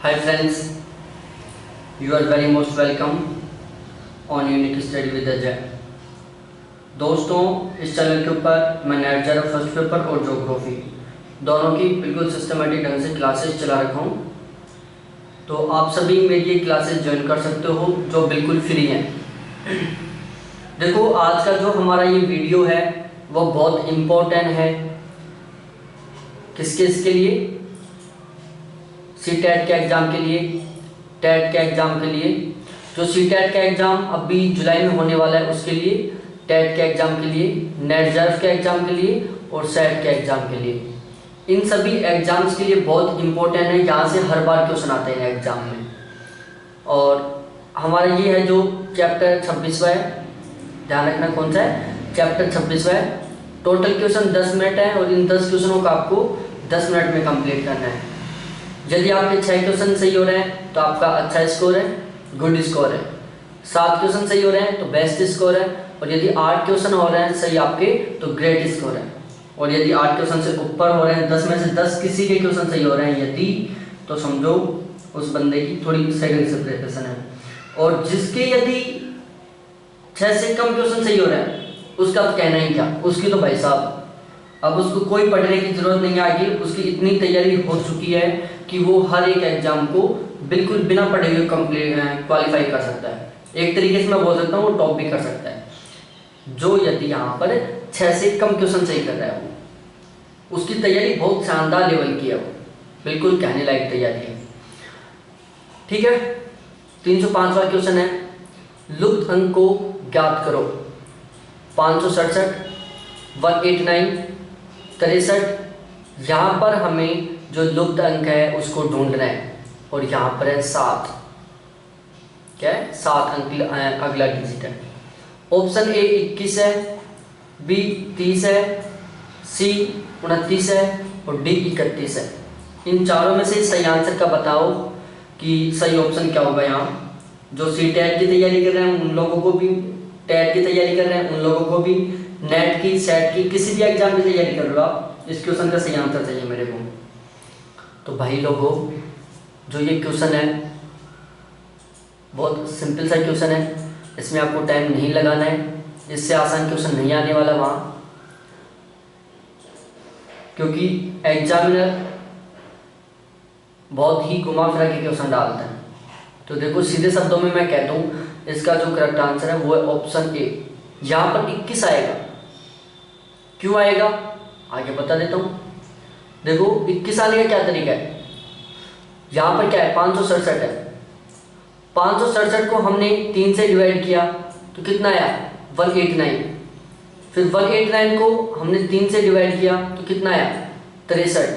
Hi friends, you are very most welcome on Unique Study with Ajay। दोस्तों, इस channel के ऊपर मैं नेट ज़रा फर्स्ट पेपर और ज्योग्राफी दोनों की बिल्कुल सिस्टमेटिक ढंग से क्लासेस चला रखा हूँ। तो आप सभी मेरी ये क्लासेस ज्वाइन कर सकते हो जो बिल्कुल फ्री हैं। देखो, आज का जो हमारा ये वीडियो है वो बहुत इम्पोर्टेंट है। किसके लिए? सी-टेट के एग्ज़ाम के लिए, टेट के एग्ज़ाम के लिए। जो सी-टेट का एग्ज़ाम अभी जुलाई में होने वाला है उसके लिए, टेट के एग्ज़ाम के लिए, नेट जर्फ के एग्ज़ाम के लिए और सेट के एग्ज़ाम के लिए। इन सभी एग्ज़ाम्स के लिए बहुत इम्पोर्टेंट है। यहाँ से हर बार क्वेश्चन आते हैं एग्ज़ाम में। और हमारा ये है जो चैप्टर 26वां है, ध्यान रखना कौन सा है, चैप्टर 26वां है। टोटल क्वेश्चन 10 मिनट है और इन 10 क्वेश्चनों का आपको 10 मिनट में कंप्लीट करना है। यदि आपके 6 क्वेश्चन सही हो रहे हैं तो आपका अच्छा स्कोर है, गुड स्कोर है। 7 क्वेश्चन सही हो रहे हैं तो बेस्ट स्कोर है। और यदि 8 क्वेश्चन हो रहे हैं सही आपके तो ग्रेट स्कोर है। और यदि 8 क्वेश्चन से ऊपर हो रहे हैं, 10 में से 10 किसी के क्वेश्चन सही हो रहे हैं यदि, तो समझो उस बंदे की थोड़ी सेकंड से प्रिपरेशन है। और जिसके यदि 6 से कम क्वेश्चन सही हो रहे हैं उसका तो कहना ही क्या, उसकी तो भाई साहब अब उसको कोई पढ़ने की जरूरत नहीं आएगी। उसकी इतनी तैयारी हो चुकी है कि वो हर एक एग्जाम को बिल्कुल बिना पढ़े हुए क्वालिफाई कर सकता है। एक तरीके से मैं बोल सकता हूँ वो टॉप भी कर सकता है। जो यदि यहाँ पर 6 से कम क्वेश्चन सही कर रहा है वो, उसकी तैयारी बहुत शानदार लेवल की है, वो बिल्कुल कहने लायक तैयारी है। ठीक है, 305वां क्वेश्चन है, लुप्त अंक को ज्ञात करो। 567, 189, 63। यहाँ पर हमें जो लुप्त अंक है उसको ढूंढना है और यहाँ पर है 7। क्या है? 7 अंक अगला डिजिट है। ऑप्शन ए 21 है, बी 30 है, सी 29 है और डी 31 है। इन चारों में से सही आंसर का बताओ कि सही ऑप्शन क्या होगा। यहाँ जो सी टेट की तैयारी कर रहे हैं उन लोगों को भी, टेट की तैयारी कर रहे हैं उन लोगों को भी, नेट की, सेट की, किसी भी एग्जाम की तैयारी कर रहे हो आप, इस क्वेश्चन का सही आंसर चाहिए मेरे को। तो भाई लोगों, जो ये क्वेश्चन है बहुत सिंपल सा क्वेश्चन है, इसमें आपको टाइम नहीं लगाना है। इससे आसान क्वेश्चन नहीं आने वाला वहाँ, क्योंकि एग्जामिनर बहुत ही घुमा फिरा के क्वेश्चन डालता है। तो देखो, सीधे शब्दों में मैं कह दूँ, इसका जो करेक्ट आंसर है वो है ऑप्शन ए। यहाँ पर 21 आएगा। क्यों आएगा आगे बता देता हूँ। देखो, 21 आने का क्या तरीका है। यहाँ पर क्या है, 567 है। 567 को हमने 3 से डिवाइड किया तो कितना आया, 189। फिर 189 को हमने 3 से डिवाइड किया तो कितना आया, 63।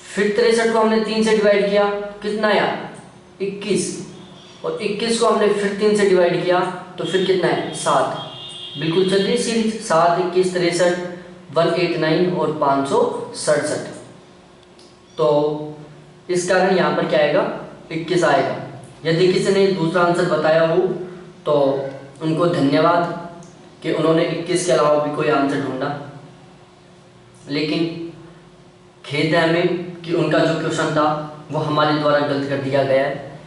फिर 63 को हमने 3 से डिवाइड किया कितना आया, 21। और 21 को हमने फिर 3 से डिवाइड किया तो फिर कितना है, 7। बिल्कुल चल रही सीरीज, 7, 21, 63, 189 और 567। तो इस कारण यहाँ पर क्या आएगा, 21 आएगा। यदि किसी ने दूसरा आंसर बताया हो तो उनको धन्यवाद कि उन्होंने 21 के अलावा भी कोई आंसर ढूंढा। लेकिन खेद है हमें कि उनका जो क्वेश्चन था वो हमारे द्वारा गलत कर दिया गया है,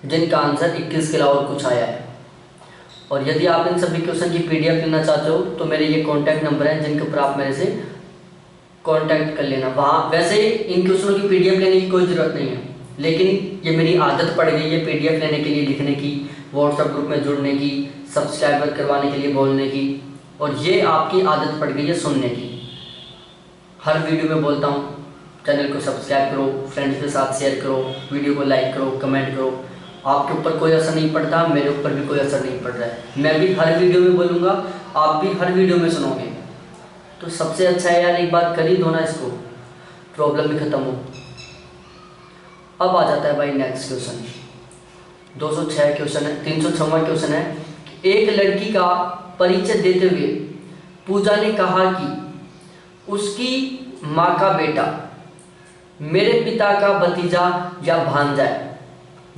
जिनका आंसर 21 के अलावा कुछ आया है। और यदि आप इन सभी क्वेश्चन की पीडीएफ लेना चाहते हो तो मेरे ये कॉन्टैक्ट नंबर हैं जिनके ऊपर आप मेरे से कॉन्टैक्ट कर लेना। वहाँ वैसे इन क्वेश्चनों की पीडीएफ लेने की कोई ज़रूरत नहीं है, लेकिन ये मेरी आदत पड़ गई है पीडीएफ लेने के लिए, लिखने की, व्हाट्सएप ग्रुप में जुड़ने की, सब्सक्राइबर करवाने के लिए बोलने की, और ये आपकी आदत पड़ गई है सुनने की। हर वीडियो में बोलता हूँ चैनल को सब्सक्राइब करो, फ्रेंड्स के साथ शेयर करो, वीडियो को लाइक करो, कमेंट करो। आपके ऊपर कोई असर नहीं पड़ता, मेरे ऊपर भी कोई असर नहीं पड़ रहा है। मैं भी हर वीडियो में बोलूँगा, आप भी हर वीडियो में सुनोगे, तो सबसे अच्छा है यार एक बार कर ही दो ना, इसको प्रॉब्लम भी खत्म हो। अब आ जाता है भाई नेक्स्ट क्वेश्चन। 206 क्वेश्चन है, 306वां क्वेश्चन है। एक लड़की का परिचय देते हुए पूजा ने कहा कि उसकी माँ का बेटा मेरे पिता का भतीजा या भांजा है,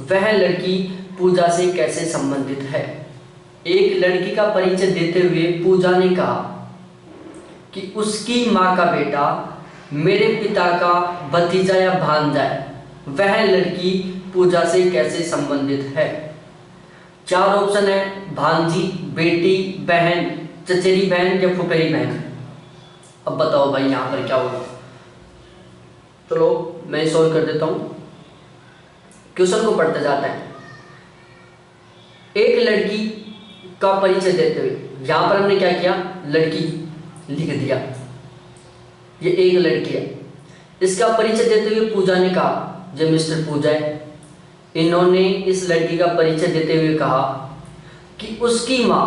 वह लड़की पूजा से कैसे संबंधित है। एक लड़की का परिचय देते हुए पूजा ने कहा कि उसकी माँ का बेटा मेरे पिता का भतीजा या भांजा है, वह लड़की पूजा से कैसे संबंधित है? 4 ऑप्शन है, भांजी, बेटी, बहन, चचेरी बहन या फुफेरी बहन। अब बताओ भाई यहाँ पर क्या होगा? चलो मैं सॉल्व कर देता हूँ। क्वेश्चन को पढ़ते जाते हैं। एक लड़की का परिचय देते हुए यहाँ पर हमने क्या किया, लड़की लिख दिया, ये एक लड़की है। इसका परिचय देते हुए पूजा ने कहा, जो मिस्टर पूजा है, इन्होंने इस लड़की का परिचय देते हुए कहा कि उसकी माँ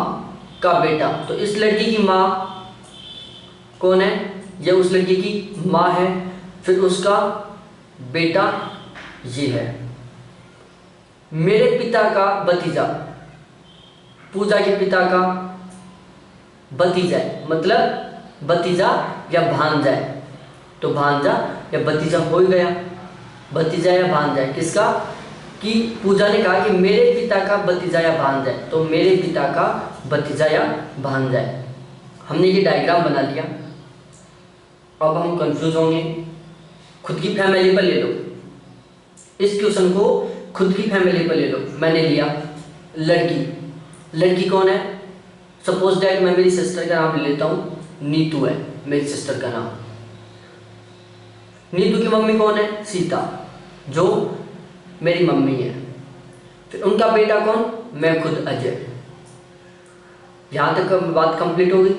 का बेटा, तो इस लड़की की माँ कौन है? यह उस लड़की की माँ है। फिर उसका बेटा ये है। मेरे पिता का भतीजा, पूजा के पिता का भतीजा है, मतलब भतीजा या भांजा है, तो भांजा या भतीजा हो ही गया। भतीजा या भांजा है किसका? कि पूजा ने कहा कि मेरे पिता का भतीजा या भांजा है, तो मेरे पिता का भतीजा या भांजा है। हमने ये डायग्राम बना लिया। अब हम कंफ्यूज होंगे, खुद की फैमिली पर ले लो, इस क्वेश्चन को खुद की फैमिली पर ले लो। मैंने लिया लड़की, लड़की कौन है? सपोज दैट मैं मेरी सिस्टर का नाम ले लेता हूँ, नीतू है मेरी सिस्टर का नाम। नीतू की मम्मी कौन है? सीता, जो मेरी मम्मी है। फिर उनका बेटा कौन? मैं खुद, अजय। यहां तक बात कंप्लीट हो गई।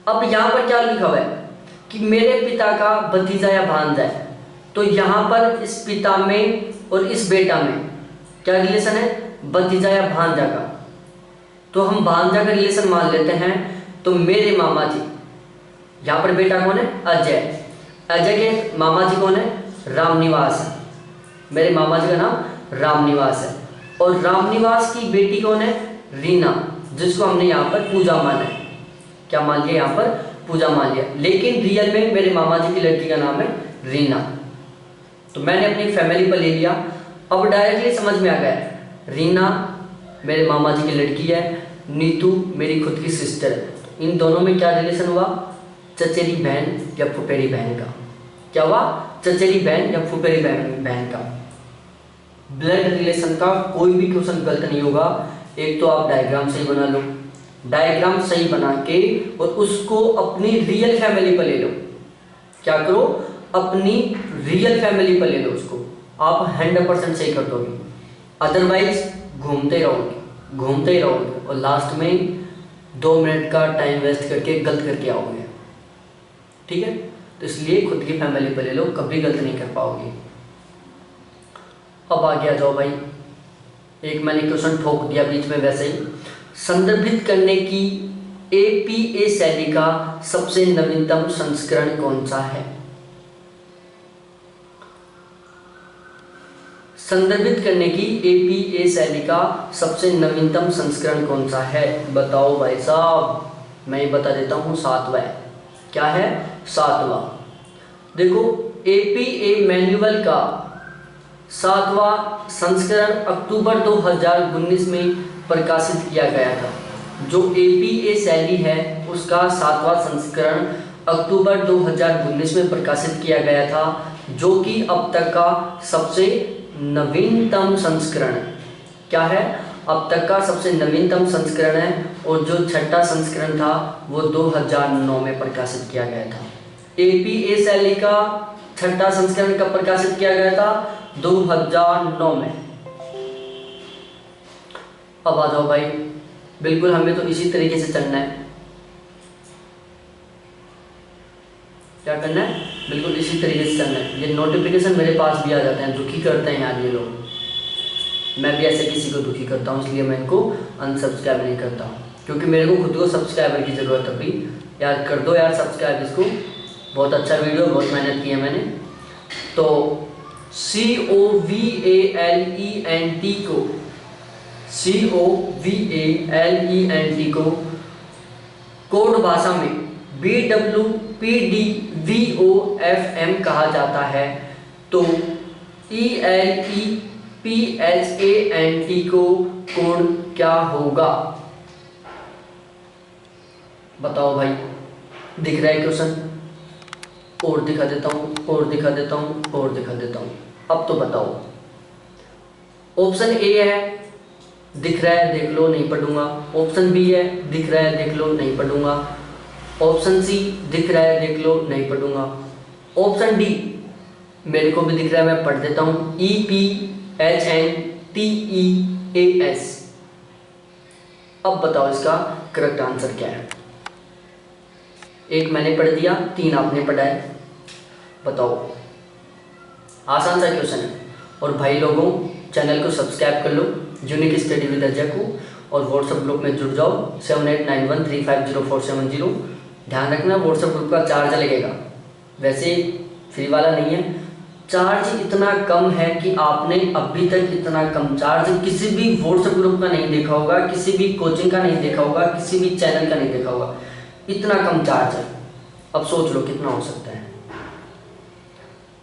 अब यहां पर क्या लिखा हुआ है कि मेरे पिता का भतीजा या भांजा है, तो यहां पर इस पिता में और इस बेटा में क्या रिलेशन है? भतीजा या भांजा का। तो हम भांजा का रिलेशन मान लेते हैं। तो मेरे मामा जी, यहाँ पर बेटा कौन है? अजय। अजय के मामा जी कौन है? रामनिवास है। मेरे मामा जी का नाम रामनिवास है। और रामनिवास की बेटी कौन है? रीना, जिसको हमने यहाँ पर पूजा माना है। क्या मान लिया? यहाँ पर पूजा मान लिया, लेकिन रियल में मेरे मामा जी की लड़की का नाम है रीना। तो मैंने अपनी फैमिली पर ले लिया। अब डायरेक्टली समझ में आ गया, रीना मेरे मामा जी की लड़की है, नीतू मेरी खुद की सिस्टर है। तो इन दोनों में क्या रिलेशन हुआ? चचेरी बहन या फुफेरी बहन का। क्या हुआ? चचेरी बहन या फुफेरी बहन का। ब्लड रिलेशन का कोई भी क्वेश्चन गलत नहीं होगा। एक तो आप डायग्राम सही बना लो, डायग्राम सही बना के और उसको अपनी रियल फैमिली पर ले लो। क्या करो? अपनी रियल फैमिली पर ले लो उसको, आप 100% सही कर दोगे। अदरवाइज घूमते ही रहोगे और लास्ट में 2 मिनट का टाइम वेस्ट करके गलत करके आओगे। ठीक है, तो इसलिए खुद की फैमिली पर ले लो, कभी गलत नहीं कर पाओगे। अब आगे आ जाओ भाई। एक मैंने क्वेश्चन ठोक दिया बीच में वैसे ही। संदर्भित करने की APA शैली का सबसे नवीनतम संस्करण कौन सा है? संदर्भित करने की APA शैली का सबसे नवीनतम संस्करण कौन सा है? बताओ भाई साहब। मैं ये बता देता हूँ, 7वां है। क्या है? 7वां। देखो, APA मैनुअल का 7वां संस्करण अक्टूबर 2019 में प्रकाशित किया गया था। जो APA शैली है उसका 7वां संस्करण अक्टूबर 2019 में प्रकाशित किया गया था, जो कि अब तक का सबसे नवीनतम संस्करण है। क्या है? अब तक का सबसे नवीनतम संस्करण है। और जो 6ठा संस्करण था वो 2009 में प्रकाशित किया गया था। APA शैली का 6ठा संस्करण कब प्रकाशित किया गया था? 2009 में। अब आ जाओ भाई, बिल्कुल हमें तो इसी तरीके से चलना है। क्या करना है? बिल्कुल इसी तरीके से चलना है। ये नोटिफिकेशन मेरे पास भी आ जाते हैं, दुखी करते हैं यार ये लोग। मैं भी ऐसे किसी को दुखी करता हूँ, इसलिए मैं इनको अनसब्सक्राइब नहीं करता हूँ, क्योंकि मेरे को खुद को सब्सक्राइबर की ज़रूरत है। अभी यार कर दो यार सब्सक्राइब इसको, बहुत अच्छा वीडियो, बहुत मेहनत की है मैंने। तो COVALENT को कोड भाषा में BWPDVOFM कहा जाता है। तो ELEPHANT को कोड क्या होगा? बताओ भाई। दिख रहा है क्वेश्चन? और दिखा देता हूँ, और दिखा देता हूँ, और दिखा देता हूँ। अब तो बताओ, ऑप्शन ए है, दिख रहा है देख लो, नहीं पढ़ूंगा। ऑप्शन बी है, दिख रहा है देख लो, नहीं पढ़ूंगा। ऑप्शन सी, दिख रहा है देख लो, नहीं पढ़ूंगा। ऑप्शन डी, मेरे को भी दिख रहा है, मैं पढ़ देता हूँ, EPHNTEAS। अब बताओ इसका करेक्ट आंसर क्या है। एक मैंने पढ़ दिया, 3 आपने पढ़ा है, बताओ। आसान सा क्वेश्चन है। और भाई लोगों, चैनल को सब्सक्राइब कर लो, यूनिक स्टडी विद अजय को, और व्हाट्सएप ग्रुप में जुड़ जाओ 7891350470। ध्यान रखना, व्हाट्सएप ग्रुप का चार्ज लगेगा, वैसे फ्री वाला नहीं है। चार्ज इतना कम है कि आपने अभी तक इतना कम चार्ज किसी भी व्हाट्सएप ग्रुप का नहीं देखा होगा, किसी भी कोचिंग का नहीं देखा होगा, किसी भी चैनल का नहीं देखा होगा। इतना कम चार्ज है। अब सोच लो कितना हो सकता है।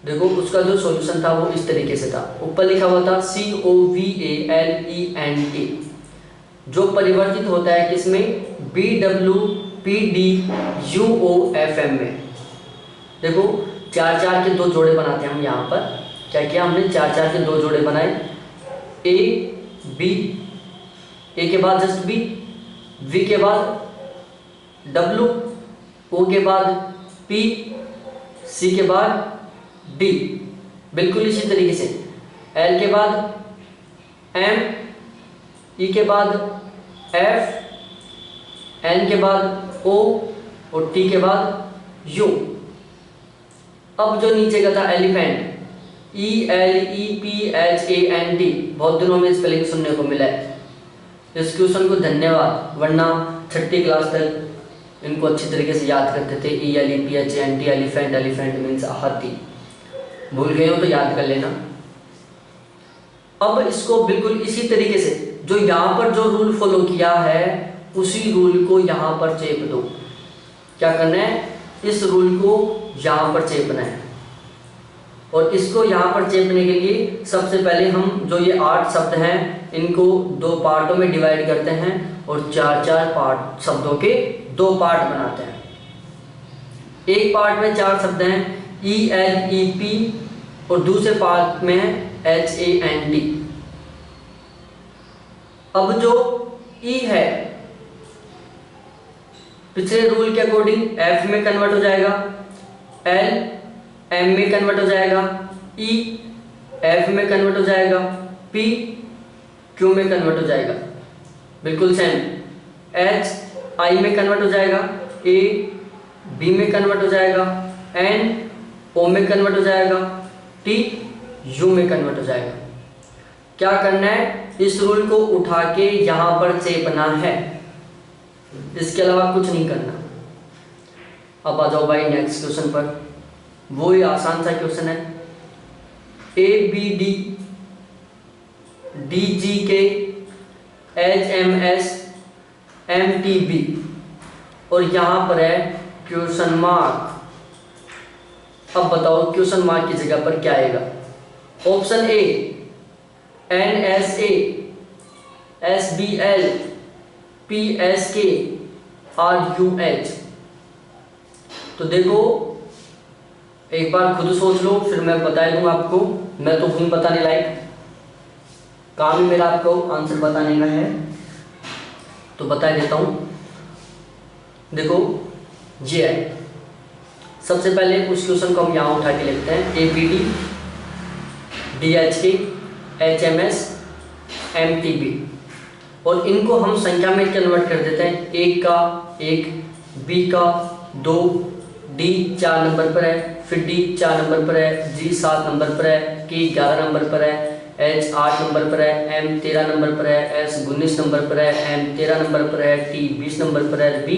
देखो, उसका जो सॉल्यूशन था वो इस तरीके से था, ऊपर लिखा हुआ था COVALENT, जो परिवर्तित होता है किसमें, BWPDUOFM में। देखो, 4 के 2 जोड़े बनाते हैं हम यहाँ पर। क्या किया हमने, 4 के 2 जोड़े बनाए, A B, A के बाद जस्ट B, V के बाद W, O के बाद P, C के बाद D। बिल्कुल इसी तरीके से L के बाद M, E के बाद F, N के बाद O और T के बाद U। अब जो नीचे का था एलिफेंट, ELEPHANT, बहुत दिनों में स्पेलिंग सुनने को मिला है। इस क्वेश्चन को धन्यवाद, वरना 6ठी क्लास तक इनको अच्छी तरीके से याद करते थे। ELEPHANT, एलिफेंट, एलिफेंट मीन्स हाथी। भूल गए हो तो याद कर लेना। अब इसको बिल्कुल इसी तरीके से, जो यहाँ पर जो रूल फॉलो किया है उसी रूल को यहाँ पर चेप दो। क्या करना है, इस रूल को यहाँ पर चेपना है। और इसको यहाँ पर चेपने के लिए सबसे पहले हम जो ये 8 शब्द हैं इनको 2 पार्टों में डिवाइड करते हैं और 4 पार्ट, शब्दों के 2 पार्ट बनाते हैं। एक पार्ट में 4 शब्द हैं, ELEP, और दूसरे पार्ट में है HANT। अब जो E है पिछले रूल के अकॉर्डिंग F में कन्वर्ट हो जाएगा, L M में कन्वर्ट हो जाएगा, E F में कन्वर्ट हो जाएगा, P Q में कन्वर्ट हो जाएगा, बिल्कुल सेम। H I में कन्वर्ट हो जाएगा, A B में कन्वर्ट हो जाएगा, N O में कन्वर्ट हो जाएगा, T U में कन्वर्ट हो जाएगा। क्या करना है, इस रूल को उठा के यहाँ पर चेपना है, इसके अलावा कुछ नहीं करना। अब आ जाओ भाई नेक्स्ट क्वेश्चन पर। वो ही आसान सा क्वेश्चन है, ABD DGK HMS MTB, और यहाँ पर है क्वेश्चन मार्क। अब बताओ क्वेश्चन मार्क की जगह पर क्या आएगा। Option A NSA SBL PSK RUH। तो देखो, एक बार खुद सोच लो, फिर मैं बता दूंगा आपको। मैं तो हूँ बताने लायक, काम ही मेरा आपको आंसर बताने का है, तो बता देता हूँ। देखो ये है, सबसे पहले उस क्वेश्चन को हम यहाँ उठा के लिखते हैं, ABD DHK HMS MTB, और इनको हम संख्या में कन्वर्ट कर देते हैं। 1 का 1, B का 2, D 4 नंबर पर है, फिर D 4 नंबर पर है, G 7 नंबर पर है, K 11 नंबर पर है, H 8 नंबर पर है, M 13 नंबर पर है, S 19 नंबर पर है, M 13 नंबर पर है, T 20 नंबर पर है, B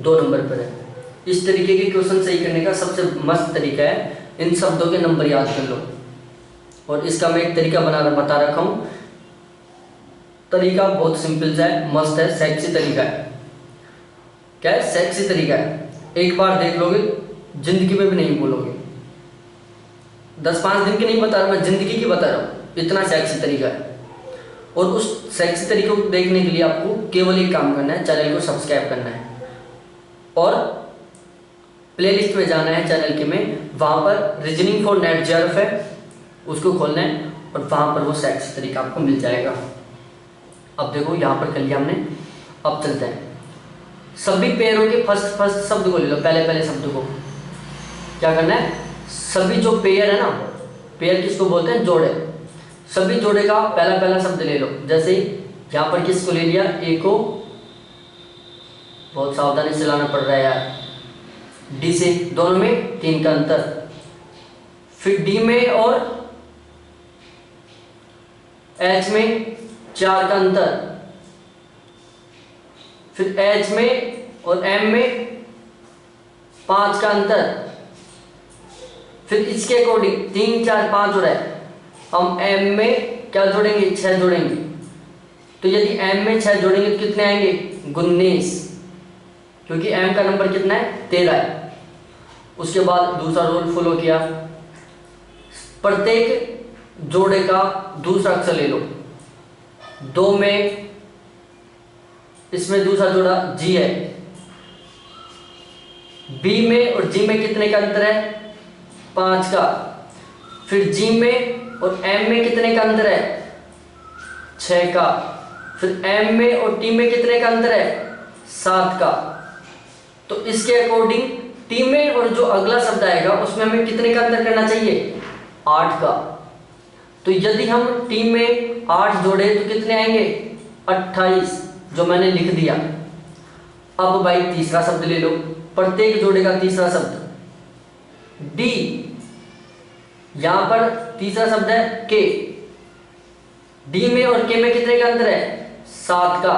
2 नंबर पर है। इस तरीके के क्वेश्चन सही करने का सबसे मस्त तरीका है, इन शब्दों के नंबर याद कर लो। और इसका मैं एक तरीका बता रखा हूँ। तरीका बहुत सिंपल सा है, मस्त है, सेक्सी तरीका है। क्या है, सेक्सी तरीका है। एक बार देख लोगे जिंदगी में भी नहीं बोलोगे। 10-5 दिन की नहीं बता रहा, मैं जिंदगी की बता रहा हूँ, इतना सेक्सी तरीका है। और उस सेक्सी तरीके को देखने के लिए आपको केवल एक काम करना है, चैनल को सब्सक्राइब करना है और प्लेलिस्ट में जाना है चैनल के में। वहाँ पर रीजनिंग फॉर नेट JRF है, उसको खोलना है और वहाँ पर वो सेक्स तरीका आपको मिल जाएगा। अब देखो यहाँ पर कर लिया हमने। अब चलते हैं सभी पेयरों के फर्स्ट शब्द को ले लो, पहले शब्द को। क्या करना है, सभी जो पेयर है ना, पेयर किसको बोलते हैं, जोड़े, सभी जोड़े का पहला शब्द ले लो। जैसे यहाँ पर किसको ले लिया, ए को, बहुत सावधानी से लाना पड़ रहा है यार, डी से, दोनों में 3 का अंतर। फिर डी में और एच में 4 का अंतर। फिर एच में और एम में 5 का अंतर। फिर इसके अकॉर्डिंग 3 4 5 हो रहा है, हम एम में क्या जोड़ेंगे, 6 जोड़ेंगे। तो यदि एम में 6 जोड़ेंगे तो कितने आएंगे, 19, क्योंकि एम का नंबर कितना है, 13 है। उसके बाद दूसरा रूल फॉलो किया, प्रत्येक जोड़े का दूसरा अक्षर ले लो। 2 में इसमें दूसरा जोड़ा जी है, बी में और जी में कितने का अंतर है, 5 का। फिर जी में और एम में कितने का अंतर है, 6 का। फिर एम में और टी में कितने का अंतर है, 7 का। तो इसके अकॉर्डिंग टी में और जो अगला शब्द आएगा उसमें हमें कितने का अंतर करना चाहिए, 8 का। तो यदि हम टी में 8 जोड़े तो कितने आएंगे, 28, जो मैंने लिख दिया। अब भाई तीसरा शब्द ले लो, प्रत्येक जोड़े का तीसरा शब्द डी। यहां पर तीसरा शब्द है के। डी में और के में कितने का अंतर है, 7 का।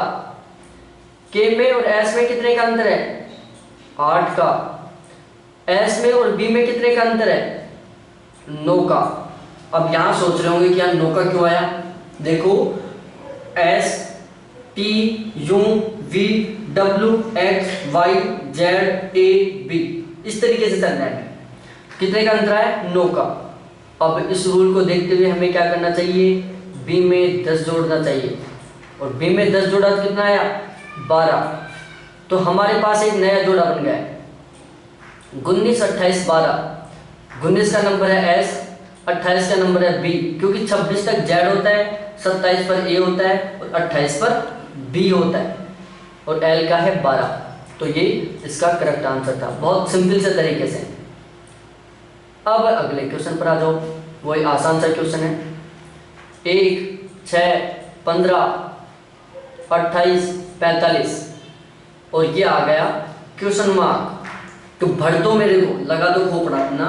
के में और एस में कितने का अंतर है, 8 का। एस में और बी में कितने का अंतर है, 9 का। अब यहां सोच रहे होंगे कि यार 9 का क्यों आया। देखो S T U V W X Y Z A B, इस तरीके से चलना है। कितने का अंतर है, 9 का। अब इस रूल को देखते हुए हमें क्या करना चाहिए, बी में 10 जोड़ना चाहिए। और बी में 10 जोड़ा तो कितना आया, 12। तो हमारे पास एक नया जोड़ा बन गया है, 19 28 12। 19 का नंबर है एस, 28 का नंबर है बी, क्योंकि 26 तक जेड होता है, 27 पर ए होता है और 28 पर बी होता है, और एल का है 12। तो ये इसका करेक्ट आंसर था, बहुत सिंपल से तरीके से। अब अगले क्वेश्चन पर आ जाओ, वही आसान सा क्वेश्चन है। 1 6 15 28 45 और ये आ गया क्वेश्चन मार्क। तो भर दो मेरे को, लगा दो खोपड़ा ना,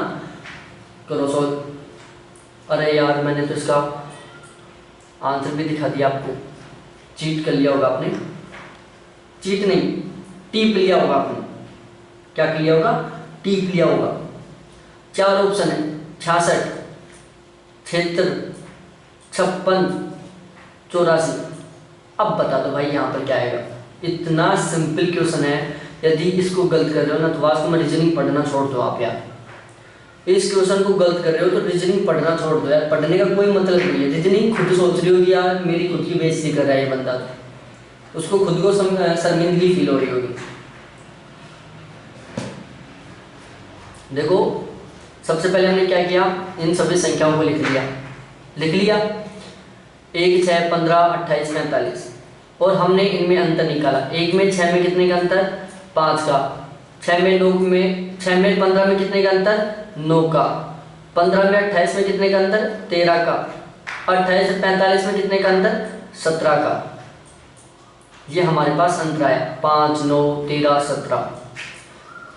करो सॉल्व। अरे यार मैंने तो इसका आंसर भी दिखा दिया आपको, चीट कर लिया होगा आपने, चीट नहीं टीप लिया होगा आपने। क्या कर लिया होगा, टीप लिया होगा। 4 ऑप्शन है, 66 76 56 84। अब बता दो भाई यहाँ पर क्या आएगा। इतना सिंपल क्वेश्चन है, यदि इसको गलत कर रहे हो ना तो वास्तव में रीजनिंग पढ़ना छोड़ दो आप यार। इस क्वेश्चन को गलत कर रहे हो तो रीजनिंग पढ़ना छोड़ दो यार, पढ़ने का कोई मतलब नहीं है। रीजनिंग खुद सोच रही होगी यार मेरी खुद की बेइज्जती कर रहा है ये बंदा, तो उसको खुद को शर्मिंदगी फील हो रही होगी। देखो सबसे पहले हमने क्या किया, इन सभी संख्याओं को लिख लिया 1 6 15 28 45 और हमने इनमें अंतर निकाला। 1 में 6 में कितने का अंतर, 5 का। 6 में 9 में 6 में 15 में कितने का अंतर, 9 का। 15 में 28 में कितने का अंतर, 13 का। 28 से 45 में कितने का अंतर, 17 का। ये हमारे पास अंतर आया 5 9 13 17।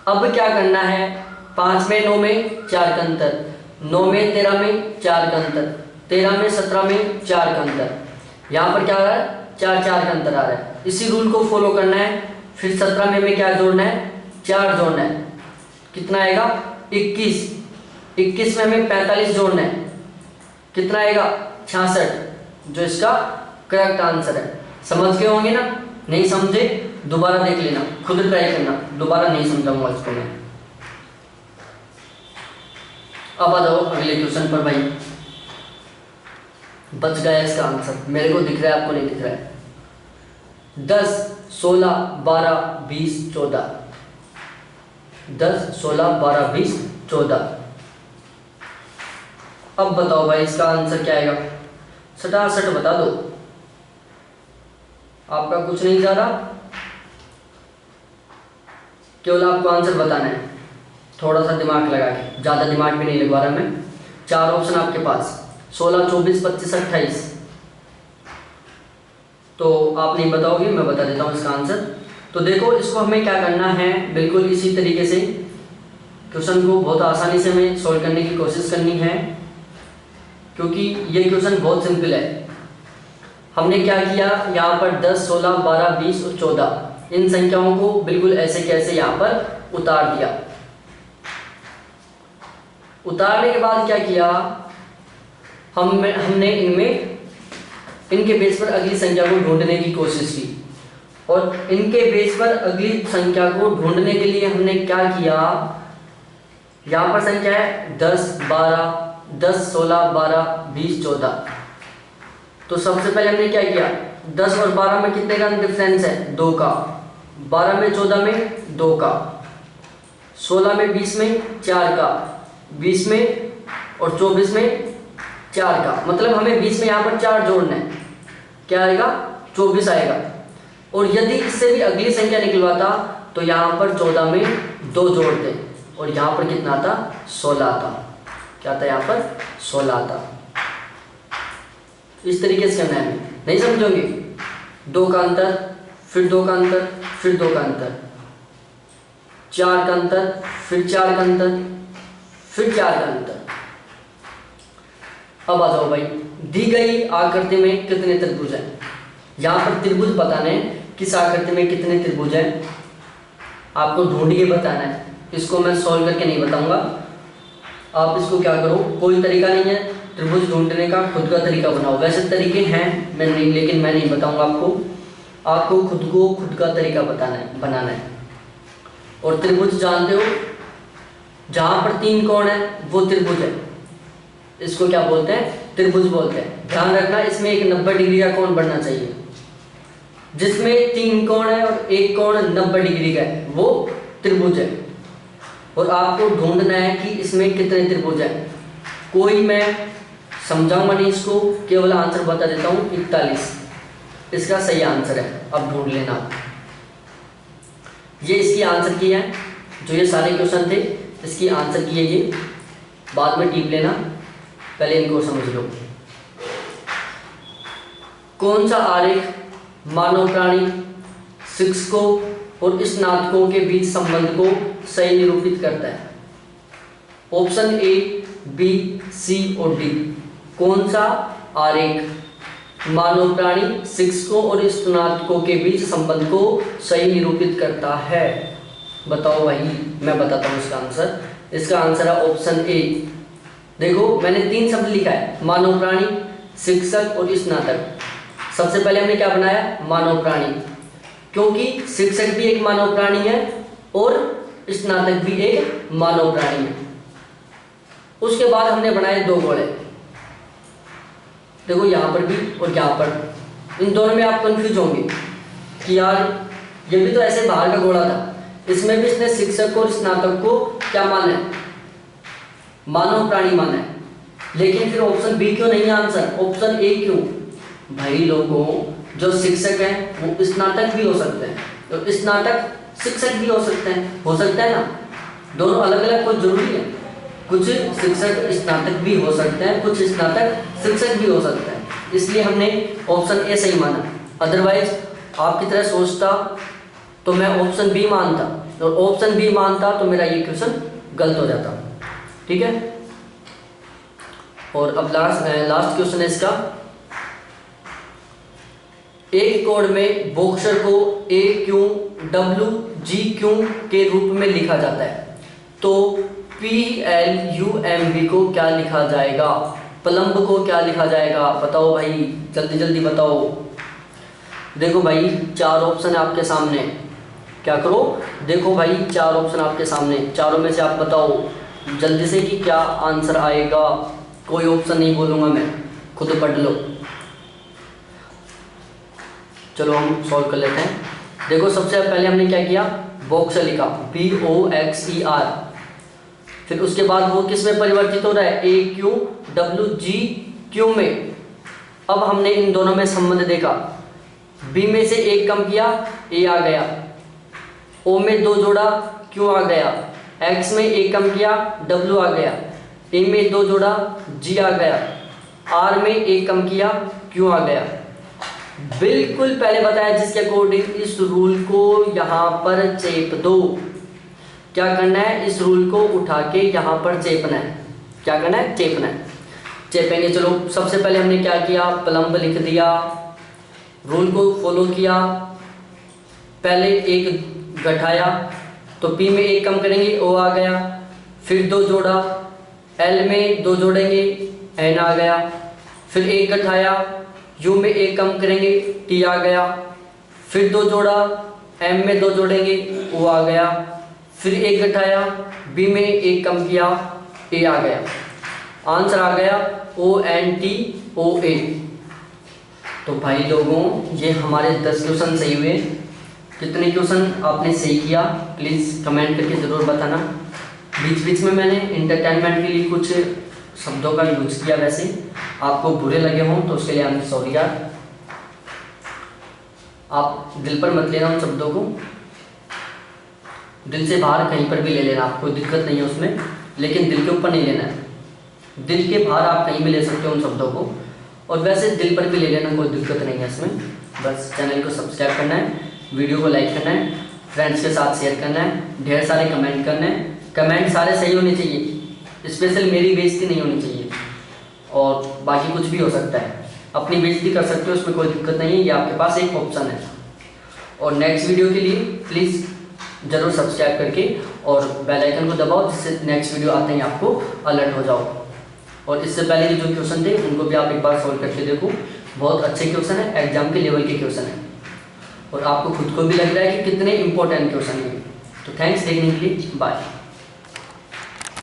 अब क्या करना है, 5 में 9 में 4 का अंतर, 9 में 13 में 4 का अंतर, 13 में 17 में 4 का अंतर। यहाँ पर क्या आ रहा है, 4 4 का अंतर आ रहा है। इसी रूल को फॉलो करना है। फिर 17 में क्या जोड़ना है, 4 जोड़ना है। कितना आएगा 21। 21 में हमें 45 जोड़ना है, कितना आएगा 66, जो इसका करेक्ट आंसर है। समझ गए होंगे ना, नहीं समझे दोबारा देख लेना, खुद ट्राई करना, दोबारा नहीं समझाऊंगा इसको मैं। अब आ जाओ अगले क्वेश्चन पर भाई। बच गया इसका आंसर, मेरे को दिख रहा है आपको नहीं दिख रहा है। 10 16 12 20 14। 10 16 12 20 14। अब बताओ भाई इसका आंसर क्या आएगा, सटासट बता दो। आपका कुछ नहीं जा रहा, केवल आपको आंसर बताना है, थोड़ा सा दिमाग लगा के, ज़्यादा दिमाग भी नहीं लगवा रहा मैं। 4 ऑप्शन आपके पास, 16, 24, 25, 28। तो आप नहीं बताओगे, मैं बता देता हूँ इसका आंसर। तो देखो इसको हमें क्या करना है, बिल्कुल इसी तरीके से क्वेश्चन को बहुत आसानी से हमें सॉल्व करने की कोशिश करनी है, क्योंकि ये क्वेश्चन बहुत सिंपल है। हमने क्या किया, यहाँ पर 10, 16, 12, 20 और 14 इन संख्याओं को बिल्कुल ऐसे कैसे यहाँ पर उतार दिया। उतारने के बाद क्या किया, हमने इनके बेस पर अगली संख्या को ढूंढने की कोशिश की, और इनके बेस पर अगली संख्या को ढूंढने के लिए हमने क्या किया, यहाँ पर संख्या है 10, 16, 12, 20, 14। तो सबसे पहले हमने क्या किया, 10 और 12 में कितने का डिफरेंस है, 2 का, 12 में 14 में 2 का, 16 में 20 में 4 का, 20 में और 24 में 4 का, मतलब हमें 20 में यहाँ पर 4 जोड़ना है, क्या आएगा, 24 आएगा। और यदि इससे भी अगली संख्या निकलवाता तो यहाँ पर 14 में 2 जोड़ते और यहाँ पर कितना आता, 16 आता। क्या आता यहाँ पर, 16 आता। इस तरीके से करना है, नहीं समझोगे, 2 का अंतर, फिर 2 का अंतर, फिर 2 का अंतर, 4 का अंतर, फिर 4 का अंतर, फिर 4 का अंतर। अब आ जाओ भाई, दी गई आकृति में कितने त्रिभुज हैं। यहाँ पर त्रिभुज बताने, किस आकृति में कितने त्रिभुज हैं आपको ढूंढ के बताना है। इसको मैं सॉल्व करके नहीं बताऊंगा, आप इसको क्या करो, कोई तरीका नहीं है त्रिभुज ढूंढने का, खुद का तरीका बनाओ। वैसे तरीके हैं मैं नहीं, लेकिन मैं नहीं बताऊंगा आपको खुद का तरीका बनाना है। और त्रिभुज जानते हो, जहां पर 3 कोण है वो त्रिभुज है, इसको क्या बोलते हैं, त्रिभुज बोलते हैं। ध्यान रखना, इसमें एक 90 डिग्री का कोण बनना चाहिए। जिसमें 3 कोण है और एक कोण 90 डिग्री का है वो त्रिभुज है। और आपको ढूंढना है कि इसमें कितने त्रिभुज हैं। कोई मैं समझाऊंगा नहीं इसको, केवल आंसर बता देता हूँ, 41 इसका सही आंसर है। अब ढूंढ लेना, ये इसकी आंसर की है, जो ये सारे क्वेश्चन थे इसकी आंसर की है ये, बाद में टीप लेना, पहले इनको समझ लो। कौन सा आरेख मानव प्राणी, शिक्षकों और स्नातकों के बीच संबंध को सही निरूपित करता है। ऑप्शन ए, बी, सी और डी। कौन सा आरेख मानव प्राणी, शिक्षकों और स्नातकों के बीच संबंध को सही निरूपित करता है। बताओ भाई, मैं बताता हूँ इसका आंसर। इसका आंसर है ऑप्शन ए। देखो मैंने 3 शब्द लिखा है, मानव प्राणी, शिक्षक और स्नातक। सबसे पहले हमने क्या बनाया, मानव प्राणी, क्योंकि शिक्षक भी एक मानव प्राणी है और स्नातक भी एक मानव प्राणी है। उसके बाद हमने बनाए 2 गोले, देखो यहाँ पर भी और यहाँ पर। इन दोनों में आप कंफ्यूज होंगे कि यार ये भी तो ऐसे बाहर का गोला था, इसमें भी इसने शिक्षक और स्नातक को क्या माना है, मानव प्राणी माना है। लेकिन फिर ऑप्शन बी क्यों नहीं है आंसर, ऑप्शन ए क्यों? भाई लोगों, जो शिक्षक हैं वो स्नातक भी हो सकते हैं, तो स्नातक शिक्षक भी हो सकते हैं, हो सकता है ना, दोनों अलग अलग कोई जरूरी है। कुछ शिक्षक स्नातक भी हो सकते हैं, कुछ स्नातक शिक्षक भी हो सकते हैं, इसलिए हमने ऑप्शन ए सही माना। अदरवाइज आपकी तरह सोचता तो मैं ऑप्शन बी मानता, और ऑप्शन बी मानता तो मेरा ये क्वेश्चन गलत हो जाता। ठीक है, और अब लास्ट क्वेश्चन है इसका। एक कोण में बॉक्सर को A Q W G Q के रूप में लिखा जाता है, तो P L U M B को क्या लिखा जाएगा, प्लम्ब को क्या लिखा जाएगा? बताओ भाई, जल्दी जल्दी बताओ। देखो भाई 4 ऑप्शन है आपके सामने, क्या करो, देखो भाई 4 ऑप्शन आपके सामने, चारों में से आप बताओ जल्दी से कि क्या आंसर आएगा। कोई ऑप्शन नहीं बोलूँगा मैं, खुद पढ़ लो। चलो हम सॉल्व कर लेते हैं। देखो सबसे पहले हमने क्या किया, बॉक्सर लिखा, BOXER। फिर उसके बाद वो किस में परिवर्तित हो रहा है, ए क्यू डब्ल्यू जी क्यू में। अब हमने इन दोनों में संबंध देखा, बी में से एक कम किया, ए आ गया, ओ में 2 जोड़ा, क्यू आ गया, एक्स में एक कम किया, डब्ल्यू आ गया, ए में 2 जोड़ा, जी आ गया, आर में एक कम किया, क्यू आ गया। बिल्कुल पहले बताया जिसके अकॉर्डिंग इस रूल को यहाँ पर चेप दो। क्या करना है, इस रूल को उठा के यहाँ पर चेपना है। क्या करना है, चेपना है। चेपेंगे, चलो सबसे पहले हमने क्या किया, प्लम्ब लिख दिया, रूल को फॉलो किया, पहले एक घटाया तो पी में एक कम करेंगे, ओ आ गया, फिर 2 जोड़ा, एल में 2 जोड़ेंगे, एन आ गया, फिर एक घटाया, यू में एक कम करेंगे, टी आ गया, फिर 2 जोड़ा, एम में 2 जोड़ेंगे, ओ आ गया, फिर एक घटाया, बी में एक कम किया, ए आ गया। आंसर आ गया ओ एन टी ओ ए। तो भाई लोगों, ये हमारे 10 क्वेश्चन सही हुए। कितने क्वेश्चन आपने सही किया प्लीज़ कमेंट करके ज़रूर बताना। बीच बीच में मैंने इंटरटेनमेंट के लिए कुछ शब्दों का यूज किया, वैसे आपको बुरे लगे हों तो उसके लिए आई एम सॉरी यार। आप दिल पर मत लेना उन शब्दों को, दिल से बाहर कहीं पर भी ले लेना, आपको दिक्कत नहीं है उसमें, लेकिन दिल के ऊपर नहीं लेना है। दिल के बाहर आप कहीं भी ले सकते हो उन शब्दों को, और वैसे दिल पर भी ले लेना, कोई दिक्कत नहीं है इसमें। बस चैनल को सब्सक्राइब करना है, वीडियो को लाइक करना है, फ्रेंड्स के साथ शेयर करना है, ढेर सारे कमेंट करने हैं। कमेंट सारे सही होने चाहिए, स्पेशल मेरी बेइज्जती नहीं होनी चाहिए, और बाकी कुछ भी हो सकता है, अपनी बेइज्जती कर सकते हो, उसमें कोई दिक्कत नहीं है, ये आपके पास एक ऑप्शन है। और नेक्स्ट वीडियो के लिए प्लीज़ ज़रूर सब्सक्राइब करके और बेल आइकन को दबाओ, जिससे नेक्स्ट वीडियो आते ही आपको अलर्ट हो जाओ। और इससे पहले के जो क्वेश्चन थे उनको भी आप एक बार सॉल्व करके देखो, बहुत अच्छे क्वेश्चन है, एग्जाम के लेवल के क्वेश्चन है, और आपको खुद को भी लग रहा है कि कितने इंपॉर्टेंट क्वेश्चन है। तो थैंक्स देखने के लिए, बाय।